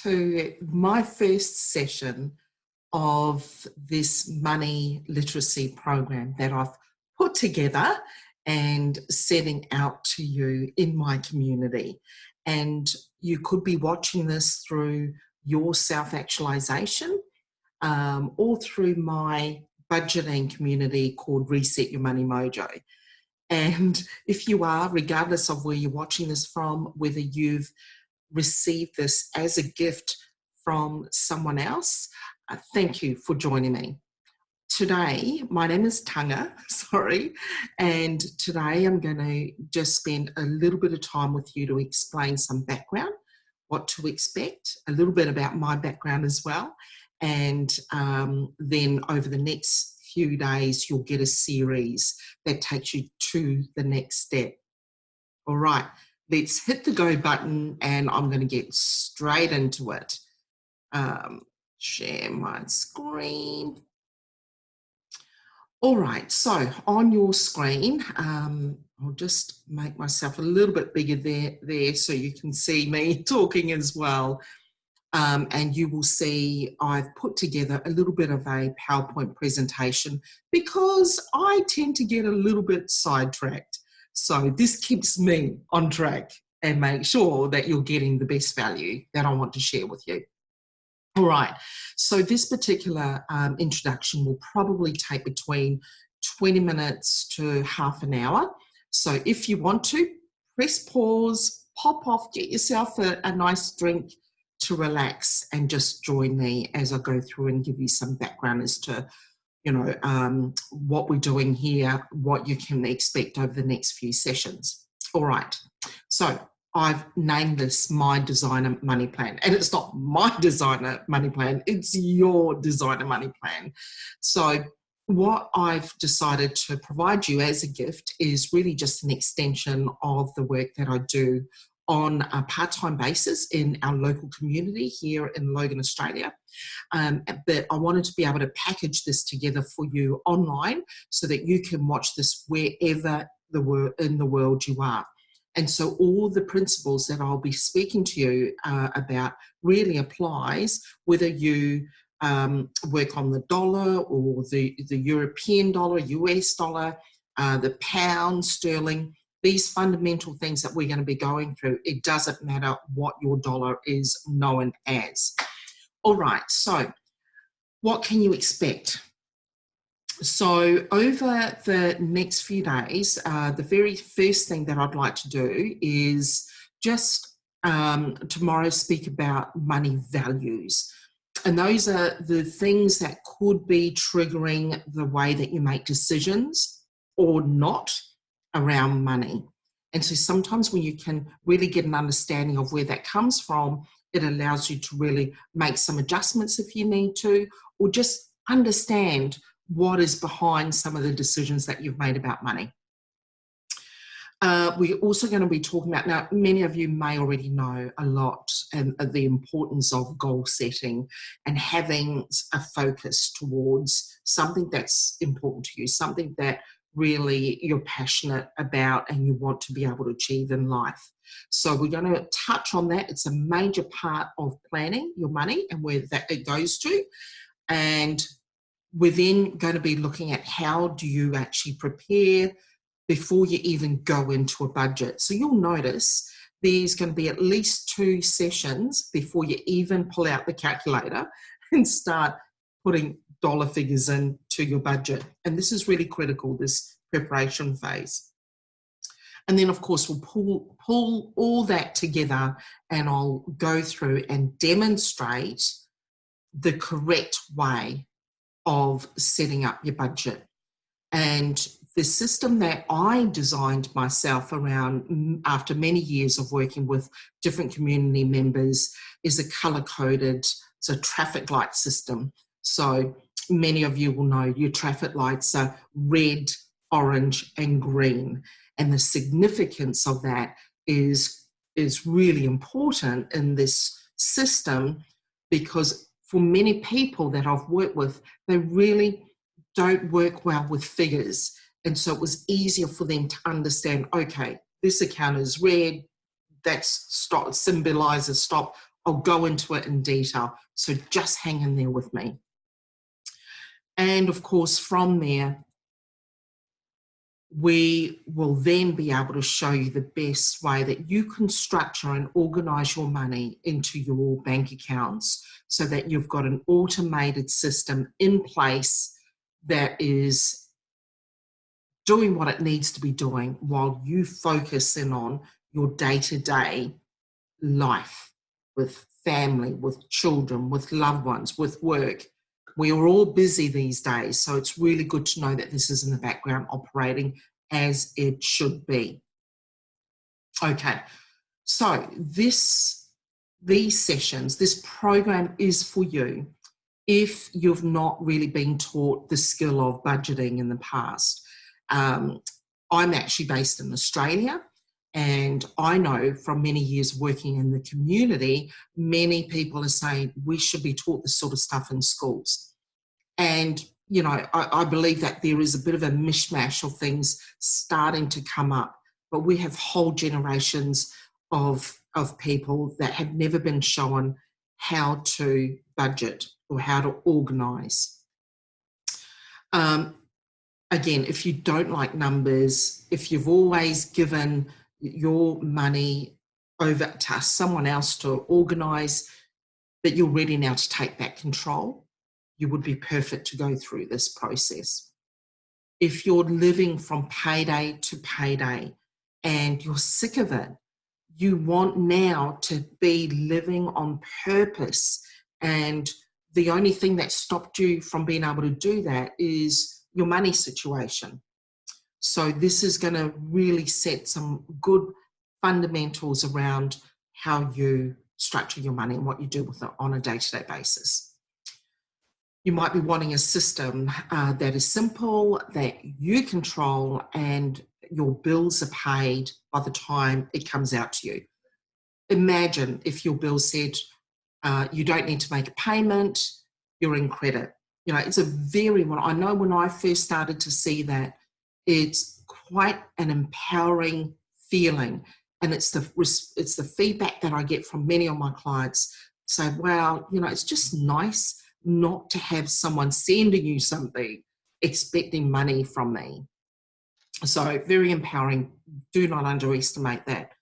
to my first session of this money literacy program that I've put together and setting out to you in my community. And you could be watching this through Your-selfactualization or through my budgeting community called Reset Your Money Mojo. And if you are, regardless of where you're watching this from, whether you've received this as a gift from someone else, thank you for joining me. Today, my name is Tanga, and today I'm going to just spend a little bit of time with you to explain some background, what to expect, a little bit about my background as well, and then over the next few days you'll get a series that takes you to the next step. All right, let's hit the go button and I'm going to get straight into it. Share my screen. All right, so on your screen, I'll just make myself a little bit bigger there so you can see me talking as well. And you will see I've put together a little bit of a PowerPoint presentation because I tend to get a little bit sidetracked. So this keeps me on track and make sure that you're getting the best value that I want to share with you. All right, so this particular introduction will probably take between 20 minutes to half an hour. So if you want to, press pause, pop off, get yourself a nice drink to relax and just join me as I go through and give you some background as to, what we're doing here, what you can expect over the next few sessions. All right, so I've named this My Designer Money Plan, and it's not my designer money plan, it's your designer money plan. So what I've decided to provide you as a gift is really just an extension of the work that I do on a part-time basis in our local community here in Logan, Australia. But I wanted to be able to package this together for you online so that you can watch this wherever in the world you are. And so all the principles that I'll be speaking to you about really applies whether you work on the dollar or the European dollar, US dollar, the pound, sterling. These fundamental things that we're going to be going through, it doesn't matter what your dollar is known as. All right, so what can you expect? So over the next few days, the very first thing that I'd like to do is just tomorrow speak about money values. And those are the things that could be triggering the way that you make decisions or not around money. And so sometimes when you can really get an understanding of where that comes from, it allows you to really make some adjustments if you need to, or just understand what is behind some of the decisions that you've made about money. We're also going to be talking about, now many of you may already know a lot and the importance of goal setting and having a focus towards something that's important to you, something that really you're passionate about and you want to be able to achieve in life. So we're going to touch on that. It's a major part of planning your money and where that it goes to. And we're then going to be looking at how do you actually prepare before you even go into a budget. So you'll notice there's going to be at least 2 sessions before you even pull out the calculator and start putting dollar figures into your budget. And this is really critical, this preparation phase. And then of course we'll pull all that together and I'll go through and demonstrate the correct way of setting up your budget. And the system that I designed myself around after many years of working with different community members is a color-coded, it's a traffic light system. So many of you will know your traffic lights are red, orange, and green. And the significance of that is really important in this system because for many people that I've worked with, they really don't work well with figures. And so it was easier for them to understand, okay, this account is red, that symbolizes stop I'll go into it in detail. So just hang in there with me. And of course, from there, we will then be able to show you the best way that you can structure and organize your money into your bank accounts so that you've got an automated system in place that is doing what it needs to be doing while you focus in on your day-to-day life with family, with children, with loved ones, with work. We are all busy these days, so it's really good to know that this is in the background operating as it should be. Okay, so these sessions, this program is for you if you've not really been taught the skill of budgeting in the past. I'm actually based in Australia, and I know from many years working in the community, many people are saying we should be taught this sort of stuff in schools. And, you know, I believe that there is a bit of a mishmash of things starting to come up, but we have whole generations of people that have never been shown how to budget or how to organise. Again, if you don't like numbers, if you've always given your money over to someone else to organise, that you're ready now to take back control, you would be perfect to go through this process. If you're living from payday to payday and you're sick of it, you want now to be living on purpose, and the only thing that stopped you from being able to do that is your money situation. So this is going to really set some good fundamentals around how you structure your money and what you do with it on a day-to-day basis. You might be wanting a system that is simple, that you control, and your bills are paid by the time it comes out to you. Imagine if your bill said you don't need to make a payment, you're in credit. You know, it's a very, I know when I first started to see that, it's quite an empowering feeling. And it's the feedback that I get from many of my clients say, wow, you know, it's just nice not to have someone sending you something expecting money from me. So very empowering. Do not underestimate that.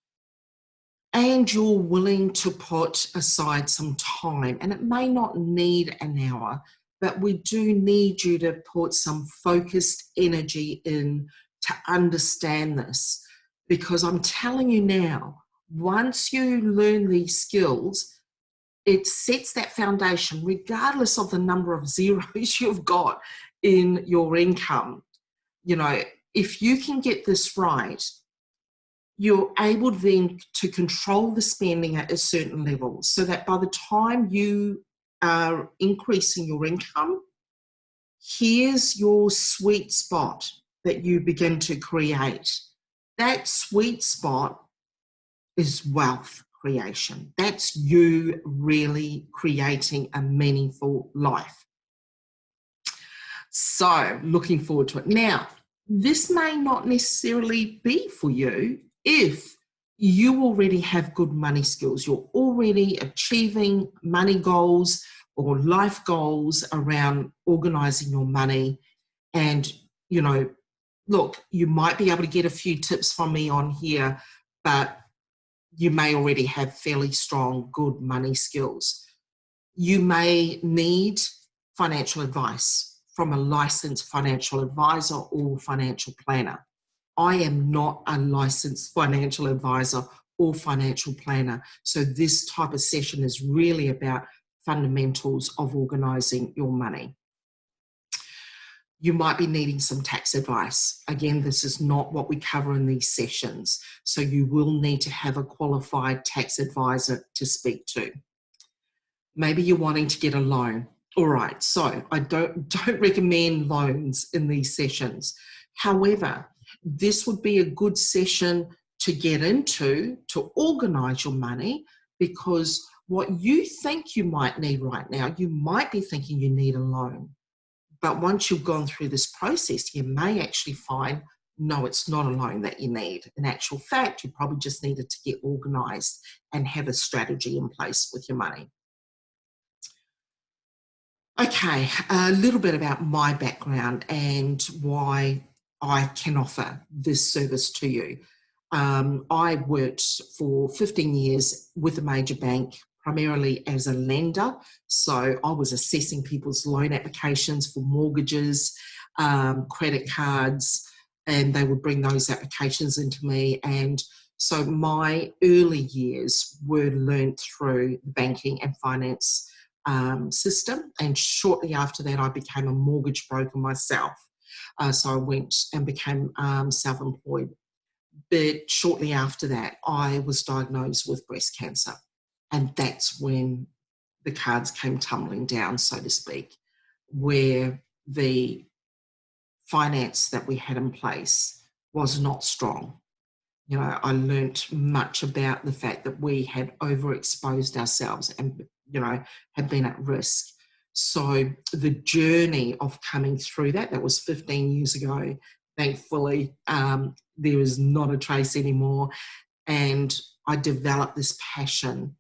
And you're willing to put aside some time, and it may not need an hour, but we do need you to put some focused energy in to understand this, because I'm telling you now, once you learn these skills, it sets that foundation regardless of the number of zeros you've got in your income. You know, if you can get this right, you're able then to control the spending at a certain level so that by the time you are increasing your income, here's your sweet spot that you begin to create. That sweet spot is wealth creation. That's you really creating a meaningful life. So looking forward to it. Now, this may not necessarily be for you if you already have good money skills. You're already achieving money goals or life goals around organizing your money. And, you know, look, you might be able to get a few tips from me on here, but you may already have fairly strong, good money skills. You may need financial advice from a licensed financial advisor or financial planner. I am not a licensed financial advisor or financial planner. So this type of session is really about fundamentals of organizing your money. You might be needing some tax advice. Again, this is not what we cover in these sessions. So you will need to have a qualified tax advisor to speak to. Maybe you're wanting to get a loan. All right, so I don't recommend loans in these sessions. However, this would be a good session to get into to organize your money, because what you think you might need right now, you might be thinking you need a loan. But once you've gone through this process, you may actually find, no, it's not a loan that you need. In actual fact, you probably just needed to get organised and have a strategy in place with your money. Okay, a little bit about my background and why I can offer this service to you. I worked for 15 years with a major bank, primarily as a lender. So I was assessing people's loan applications for mortgages, credit cards, and they would bring those applications into me. And so my early years were learnt through the banking and finance system. And shortly after that, I became a mortgage broker myself. So I went and became self-employed. But shortly after that, I was diagnosed with breast cancer. And that's when the cards came tumbling down, so to speak, where the finance that we had in place was not strong. You know, I learnt much about the fact that we had overexposed ourselves and, you know, had been at risk. So the journey of coming through that was 15 years ago. Thankfully, there is not a trace anymore. And I developed this passion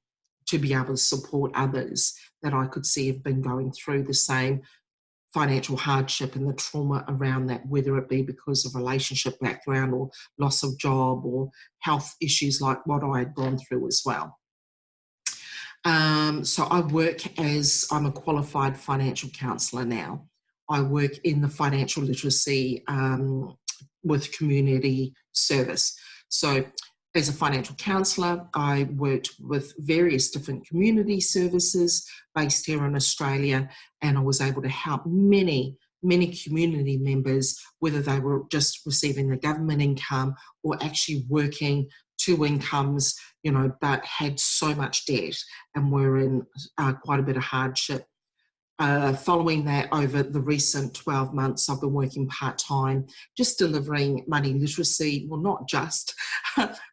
to be able to support others that I could see have been going through the same financial hardship and the trauma around that, whether it be because of relationship background or loss of job or health issues like what I had gone through as well. So I'm a qualified financial counsellor now. I work in the financial literacy with community service. So as a financial counsellor, I worked with various different community services based here in Australia, and I was able to help many community members, whether they were just receiving the government income or actually working two incomes, you know, but had so much debt and were in quite a bit of hardship. Following that, over the recent 12 months, I've been working part-time, just delivering money literacy, well, not just,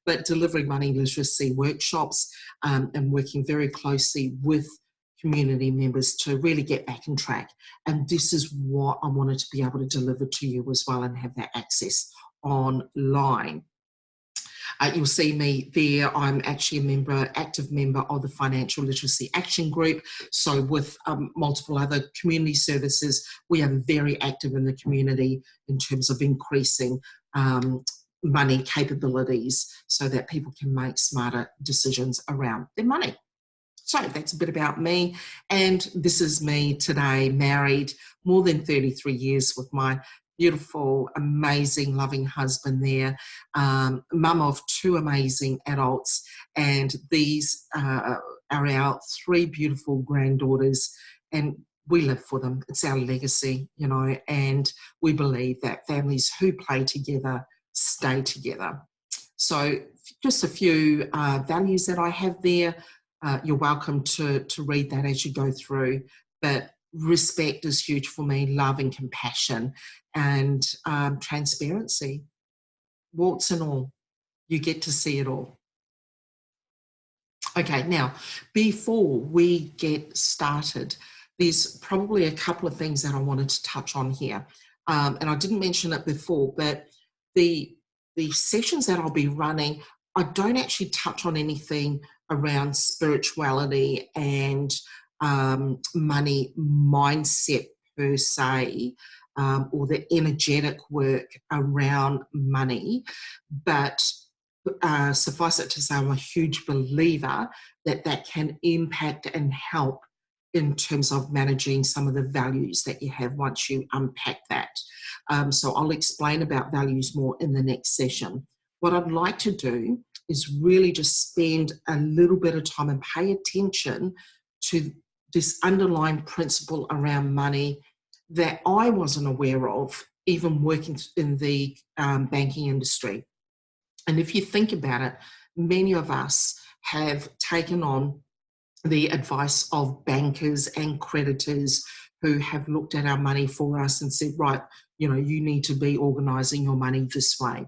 but delivering money literacy workshops and working very closely with community members to really get back on track. And this is what I wanted to be able to deliver to you as well and have that access online. You'll see me there. I'm actually active member of the Financial Literacy Action Group. So with multiple other community services, we are very active in the community in terms of increasing money capabilities so that people can make smarter decisions around their money. So that's a bit about me. And this is me today, married more than 33 years with my beautiful, amazing, loving husband there, mum of two amazing adults. And these are our three beautiful granddaughters. And we live for them. It's our legacy, you know, and we believe that families who play together stay together. So just a few values that I have there. You're welcome to read that as you go through. But respect is huge for me, love and compassion, and transparency. Warts and all. You get to see it all. Okay, now, before we get started, there's probably a couple of things that I wanted to touch on here. And I didn't mention it before, but the sessions that I'll be running, I don't actually touch on anything around spirituality and money mindset per se, or the energetic work around money. But suffice it to say, I'm a huge believer that that can impact and help in terms of managing some of the values that you have once you unpack that. So I'll explain about values more in the next session. What I'd like to do is really just spend a little bit of time and pay attention to this underlying principle around money that I wasn't aware of, even working in the banking industry. And if you think about it, many of us have taken on the advice of bankers and creditors who have looked at our money for us and said, right, you know, you need to be organising your money this way.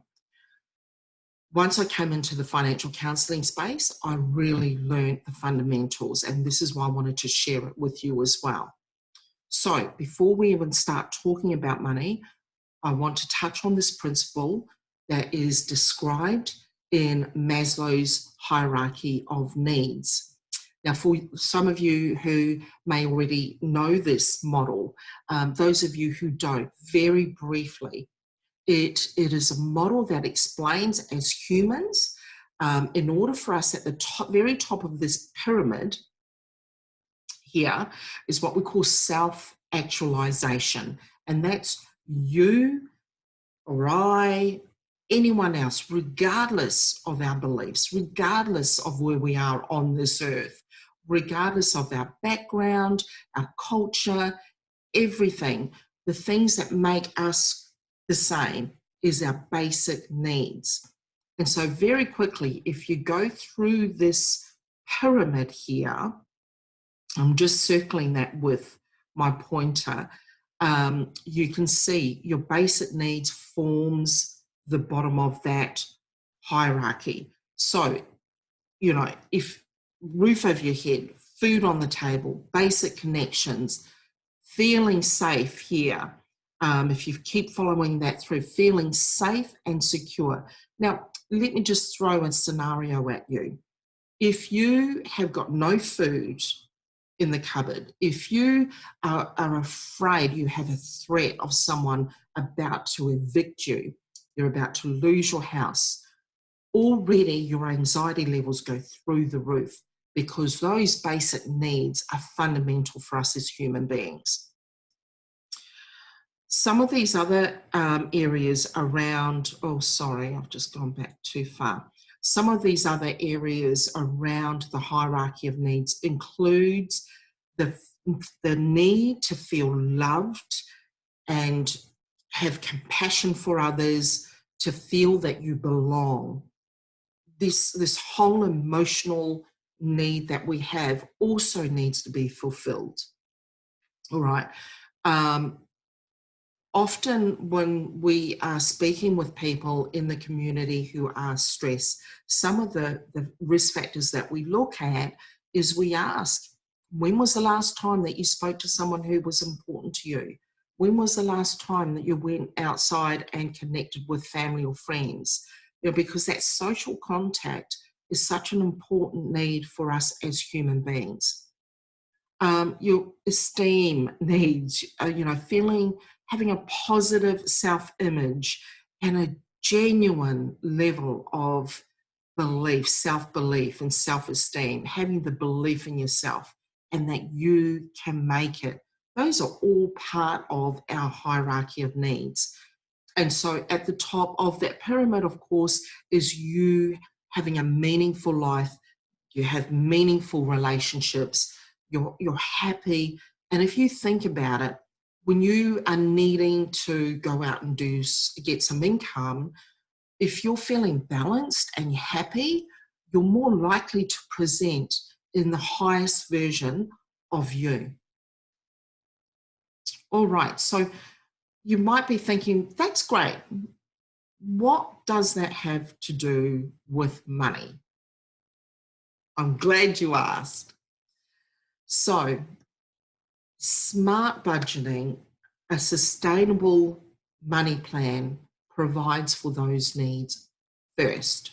Once I came into the financial counselling space, I really learned the fundamentals, and this is why I wanted to share it with you as well. So before we even start talking about money, I want to touch on this principle that is described in Maslow's hierarchy of needs. Now, for some of you who may already know this model, those of you who don't, very briefly, it is a model that explains as humans, in order for us at the top, very top of this pyramid here is what we call self-actualization. And that's you or I, anyone else, regardless of our beliefs, regardless of where we are on this earth, regardless of our background, our culture, everything, the things that make us the same is our basic needs. And so very quickly, if you go through this pyramid here, I'm just circling that with my pointer, you can see your basic needs forms the bottom of that hierarchy. So, you know, if roof over your head, food on the table, basic connections, feeling safe here, if you keep following that through, feeling safe and secure. Now, let me just throw a scenario at you. If you have got no food in the cupboard, if you are afraid, you have a threat of someone about to evict you, you're about to lose your house, already your anxiety levels go through the roof, because those basic needs are fundamental for us as human beings. Some of these other areas around, oh, sorry, I've just gone back too far. Some of these other areas around the hierarchy of needs includes the need to feel loved and have compassion for others, to feel that you belong. This whole emotional need that we have also needs to be fulfilled. All right. Often when we are speaking with people in the community who are stressed, some of the risk factors that we look at is we ask, when was the last time that you spoke to someone who was important to you? When was the last time that you went outside and connected with family or friends? You know, because that social contact is such an important need for us as human beings. Your esteem needs, you know, having a positive self-image and a genuine level of belief, self-belief and self-esteem, having the belief in yourself and that you can make it. Those are all part of our hierarchy of needs. And so at the top of that pyramid, of course, is you having a meaningful life. You have meaningful relationships. You're happy. And if you think about it, when you are needing to go out and get some income, if you're feeling balanced and happy, you're more likely to present in the highest version of you. All right, so you might be thinking, that's great. What does that have to do with money? I'm glad you asked. So, smart budgeting, a sustainable money plan provides for those needs first.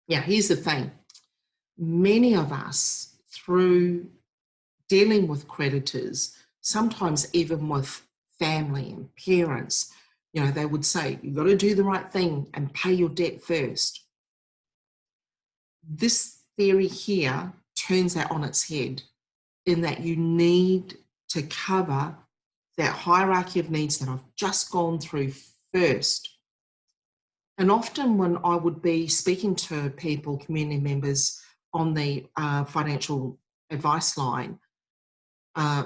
Now, here's the thing. Many of us, through dealing with creditors, sometimes even with family and parents, you know, they would say, you've got to do the right thing and pay your debt first. This theory here turns that on its head, in that you need to cover that hierarchy of needs that I've just gone through first. And often when I would be speaking to people, community members on the financial advice line,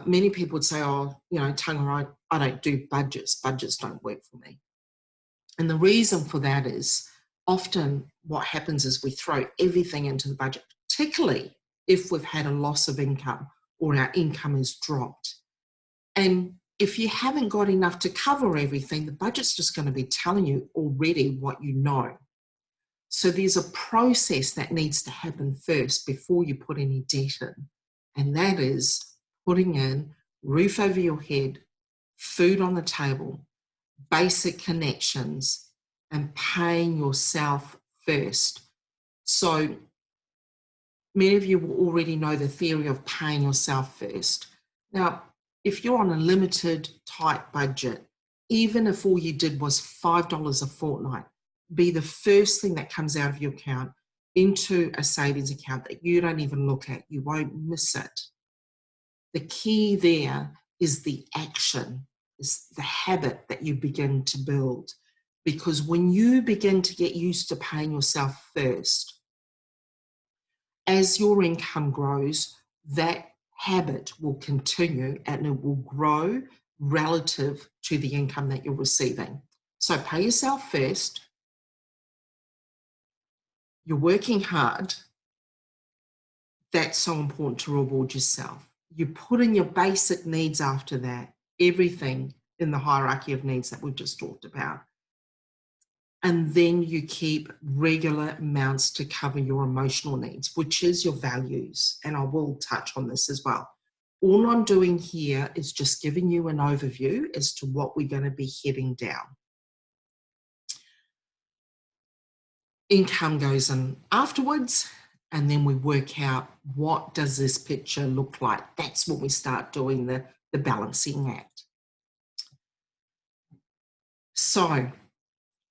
many people would say, oh, you know, Tanga, I don't do budgets. Budgets don't work for me. And the reason for that is often what happens is we throw everything into the budget, particularly if we've had a loss of income or our income is dropped. And if you haven't got enough to cover everything, the budget's just going to be telling you already what you know. So there's a process that needs to happen first before you put any debt in. And that is putting in roof over your head, food on the table, basic connections, and paying yourself first. So many of you will already know the theory of paying yourself first. Now, if you're on a limited, tight budget, even if all you did was $5 a fortnight, be the first thing that comes out of your account into a savings account that you don't even look at. You won't miss it. The key there is the action, is the habit that you begin to build. Because when you begin to get used to paying yourself first, as your income grows, that habit will continue and it will grow relative to the income that you're receiving. So pay yourself first. You're working hard. That's so important to reward yourself. You put in your basic needs after that, everything in the hierarchy of needs that we've just talked about. And then you keep regular amounts to cover your emotional needs, which is your values. And I will touch on this as well. All I'm doing here is just giving you an overview as to what we're going to be heading down. Income goes in afterwards, and then we work out what does this picture look like. That's when we start doing the balancing act. So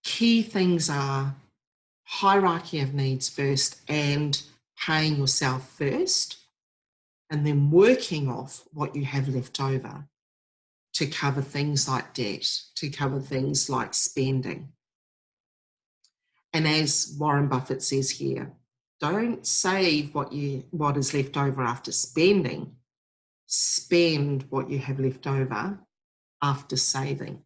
key things are hierarchy of needs first and paying yourself first, and then working off what you have left over to cover things like debt, to cover things like spending. And as Warren Buffett says here, don't save what is left over after spending. Spend what you have left over after saving.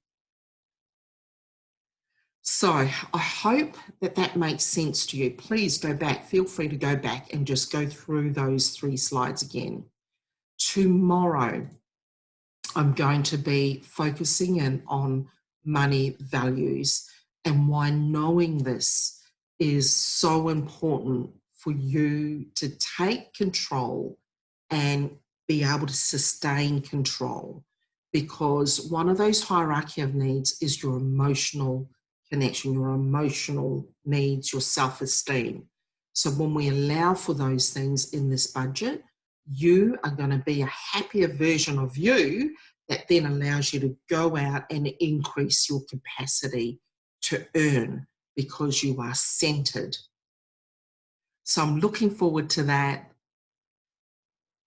So I hope that makes sense to you. Please go back. Feel free to go back and just go through those 3 slides again. Tomorrow, I'm going to be focusing in on money values and why knowing this is so important for you to take control and be able to sustain control. Because one of those hierarchy of needs is your emotional connection, your emotional needs, your self-esteem. So when we allow for those things in this budget, you are going to be a happier version of you that then allows you to go out and increase your capacity to earn because you are centered. So I'm looking forward to that.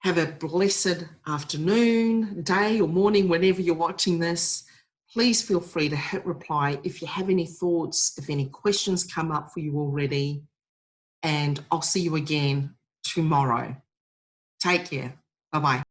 Have a blessed afternoon, day or morning, whenever you're watching this. Please feel free to hit reply if you have any thoughts, if any questions come up for you already. And I'll see you again tomorrow. Take care. Bye-bye.